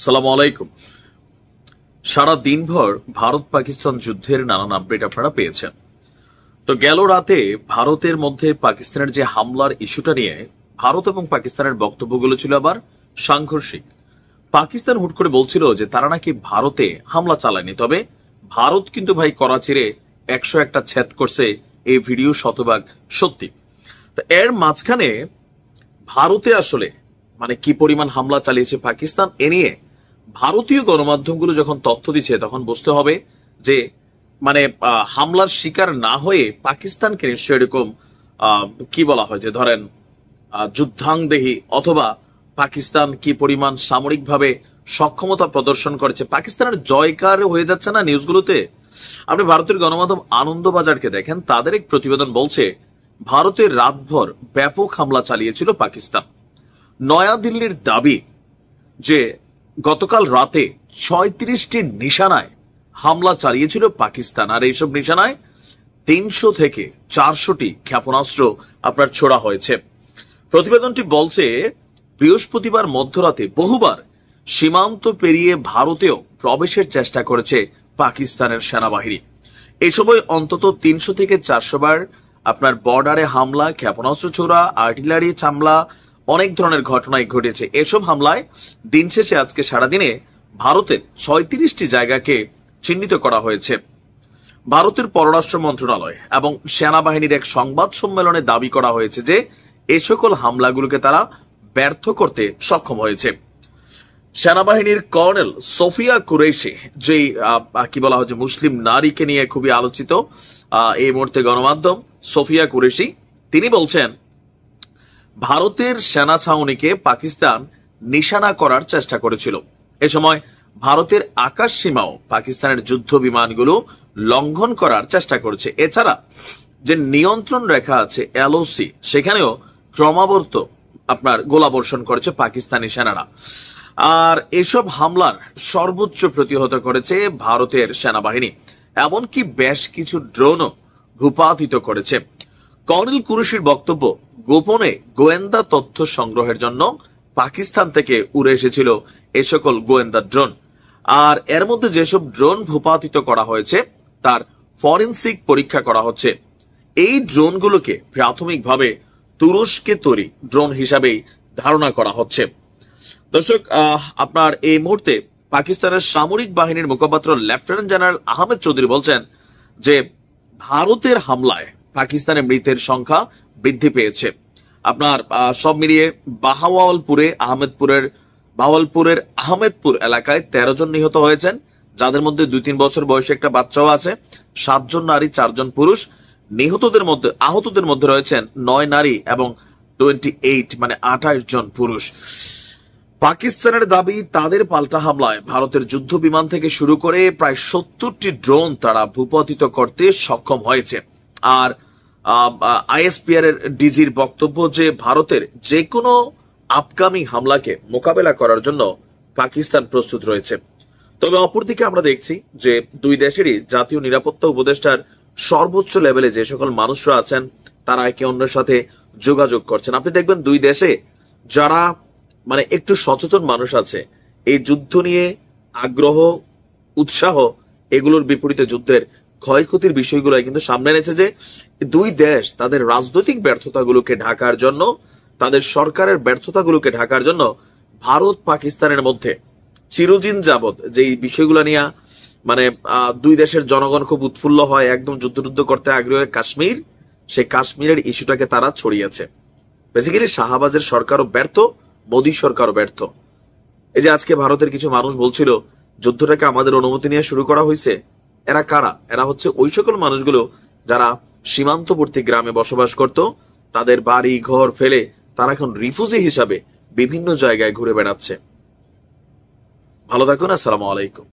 সালাম আলাইকুম। সারা দিনভর ভারত পাকিস্তান যুদ্ধের নানান আপডেট আপনারা পেয়েছেন। তো গেল রাতে ভারতের মধ্যে পাকিস্তানের যে হামলার ইস্যুটা নিয়ে ভারত এবং পাকিস্তানের বক্তব্যগুলো ছিল আবার সাংঘর্ষিক। পাকিস্তান হুট করে বলছিল যে তারা নাকি ভারতে হামলা চালায়নি, তবে ভারত কিন্তু ভাই করাচিরে 101টা ছেদ করছে। এই ভিডিও শতভাগ সত্যি। তো এর মাঝখানে ভারতে আসলে কি পরিমাণ হামলা চালিয়েছে পাকিস্তান এ নিয়ে ভারতীয় গণমাধ্যমগুলো যখন তথ্য দিচ্ছে তখন বুঝতে হবে যে হামলার শিকার না হয়ে পাকিস্তানকে নিশ্চয় এরকম কি বলা হয় যে ধরেন যুদ্ধাংদেহী, অথবা পাকিস্তান কি পরিমাণ সামরিকভাবে সক্ষমতা প্রদর্শন করেছে। পাকিস্তানের জয়কার হয়ে যাচ্ছে না নিউজগুলোতে। আপনি ভারতের গণমাধ্যম আনন্দবাজারকে দেখেন, তাদের এক প্রতিবেদন বলছে ভারতের রাতভর ব্যাপক হামলা চালিয়েছিল পাকিস্তান। নয়াদিল্লির দাবি যে গতকাল রাতে 36টি নিশানায় হামলা চালিয়েছিল পাকিস্তান, আর এইসব নিশানায় 300 থেকে 400টি ক্ষেপণাস্ত্র আপনার ছোড়া হয়েছে। প্রতিবেদনটি বলছে বৃহস্পতিবার মধ্যরাতে বহুবার সীমান্ত পেরিয়ে ভারতেও প্রবেশের চেষ্টা করেছে পাকিস্তানের সেনাবাহিনী। এই সময় অন্তত 300 থেকে 400 বার আপনার বর্ডারে হামলা, ক্ষেপণাস্ত্র ছোড়া, আর্টিলারি হামলা, অনেক ধরনের ঘটনাই ঘটেছে। এসব হামলায় দিন শেষে আজকে সারাদিনে ভারতের 36টি জায়গাকে চিহ্নিত করা হয়েছে। ভারতের পররাষ্ট্র মন্ত্রণালয় এবং সেনাবাহিনীর এক সংবাদ সম্মেলনে দাবি করা হয়েছে যে এ সকল হামলাগুলোকে তারা ব্যর্থ করতে সক্ষম হয়েছে। সেনাবাহিনীর কর্নেল সোফিয়া কুরেশি, যে কি বলা হয় যে মুসলিম নারীকে নিয়ে খুবই আলোচিত এই মুহূর্তে গণমাধ্যম, সোফিয়া কুরেশি, তিনি বলছেন ভারতের সেনা ছাউনিকে পাকিস্তান নিশানা করার চেষ্টা করেছিল। এ সময় ভারতের আকাশ সীমাও পাকিস্তানের যুদ্ধ বিমানগুলো লঙ্ঘন করার চেষ্টা করেছে। এছাড়া যে নিয়ন্ত্রণ রেখা আছে এলওসি, সেখানেও ক্রমাবর্ত আপনার গোলাবর্ষণ করেছে পাকিস্তানি সেনারা। আর এসব হামলার সর্বোচ্চ প্রতিহত করেছে ভারতের সেনাবাহিনী, এমনকি বেশ কিছু ড্রোনও ভূপাতিত করেছে। কর্নেল কুরেশির বক্তব্য, গোপনে গোয়েন্দা তথ্য সংগ্রহের জন্য পাকিস্তান থেকে উড়ে এসেছিল এ সকল গোয়েন্দা ড্রোন। আর এর মধ্যে যেসব ড্রোন ভূপাতিত করা হয়েছে তার ফরেনসিক পরীক্ষা করা হচ্ছে। এই ড্রোনগুলোকে প্রাথমিকভাবে তুরস্কে তৈরি ড্রোন হিসাবেই ধারণা করা হচ্ছে। দর্শক, আপনার এই মুহূর্তে পাকিস্তানের সামরিক বাহিনীর মুখপাত্র লেফটেন্যান্ট জেনারেল আহমেদ চৌধুরী বলছেন যে ভারতের হামলায় পাকিস্তানের মৃতের সংখ্যা বৃদ্ধি পেয়েছে। আপনার সব মিলিয়ে বাহাওয়ালপুরের আহমেদপুর এলাকায় 13 জন নিহত হয়েছেন, যাদের মধ্যে 2-3 বছর বয়সী একটা বাচ্চাও আছে। 7 জন নারী, 4 জন পুরুষ। আহতদের মধ্যে রয়েছেন 9 নারী এবং 28 জন পুরুষ। পাকিস্তানের দাবি, তাদের পাল্টা হামলায় ভারতের যুদ্ধ বিমান থেকে শুরু করে প্রায় 70টি ড্রোন তারা ভূপাতিত করতে সক্ষম হয়েছে। আর আইএসপিআর এর ডিজির বক্তব্য যে ভারতের যে কোনো আপকামিং হামলাকে মোকাবেলা করার জন্য পাকিস্তান প্রস্তুত রয়েছে। তবে অপরদিকে আমরা দেখছি যে দুই দেশেরই জাতীয় নিরাপত্তা উপদেষ্টার সর্বোচ্চ লেভেলে যে সকল মানুষরা আছেন তারা একে অন্যের সাথে যোগাযোগ করছেন। আপনি দেখবেন দুই দেশে যারা একটু সচেতন মানুষ আছে, এই যুদ্ধ নিয়ে আগ্রহ, উৎসাহ, এগুলোর বিপরীতে যুদ্ধের ক্ষয়ক্ষতির বিষয়গুলো কিন্তু সামনে এনেছে যে দুই দেশ তাদের রাজনৈতিক ব্যর্থতাগুলোকে ঢাকার জন্য, তাদের সরকারের ব্যর্থতাগুলোকে ঢাকার জন্য ভারত পাকিস্তানের মধ্যে চিরদিন যাবৎ যে বিষয়গুলো নিয়ে দুই দেশের জনগণ খুব উৎফুল্ল হয়, একদম যুদ্ধ করতে আগ্রহী কাশ্মীর, সেই কাশ্মীরের ইস্যুটাকে তারা ছড়িয়েছে। বেসিক্যালি শাহবাজের সরকারও ব্যর্থ, মোদী সরকারও ব্যর্থ। এই যে আজকে ভারতের কিছু মানুষ বলছিল যুদ্ধটাকে আমাদের অনুমতি নিয়ে শুরু করা হয়েছে, এরা কারা? এরা হচ্ছে ওই সকল মানুষগুলো যারা সীমান্তবর্তী গ্রামে বসবাস করত, তাদের বাড়ি ঘর ফেলে তারা এখন রিফিউজি হিসাবে বিভিন্ন জায়গায় ঘুরে বেড়াচ্ছে। ভালো থাকুন, আসসালামু আলাইকুম।